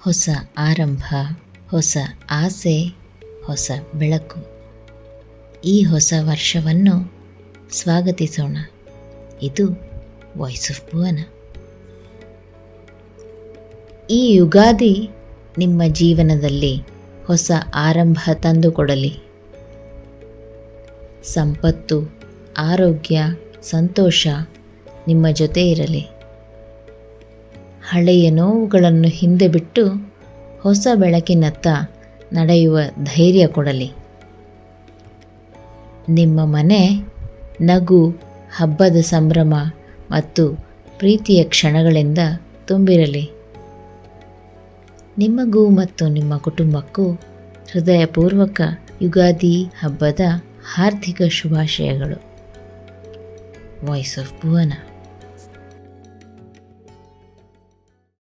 ಹೊಸ ಆರಂಭ, ಹೊಸ ಆಸೆ, ಹೊಸ ಬೆಳಕು. ಈ ಹೊಸ ವರ್ಷವನ್ನು ಸ್ವಾಗತಿಸೋಣ. ಇದು ವಾಯ್ಸ್ ಆಫ್ ಭುವನ. ಈ ಯುಗಾದಿ ನಿಮ್ಮ ಜೀವನದಲ್ಲಿ ಹೊಸ ಆರಂಭ ತಂದುಕೊಡಲಿ. ಸಂಪತ್ತು, ಆರೋಗ್ಯ, ಸಂತೋಷ ನಿಮ್ಮ ಜೊತೆ ಇರಲಿ. ಹಳೆಯ ನೋವುಗಳನ್ನು ಹಿಂದೆ ಬಿಟ್ಟು ಹೊಸ ಬೆಳಕಿನತ್ತ ನಡೆಯುವ ಧೈರ್ಯ ಕೊಡಲಿ. ನಿಮ್ಮ ಮನೆ ನಗು, ಹಬ್ಬದ ಸಂಭ್ರಮ ಮತ್ತು ಪ್ರೀತಿಯ ಕ್ಷಣಗಳಿಂದ ತುಂಬಿರಲಿ. ನಿಮಗೂ ಮತ್ತು ನಿಮ್ಮ ಕುಟುಂಬಕ್ಕೂ ಹೃದಯಪೂರ್ವಕ ಯುಗಾದಿ ಹಬ್ಬದ ಹಾರ್ದಿಕ ಶುಭಾಶಯಗಳು. Voice of Bhuvana.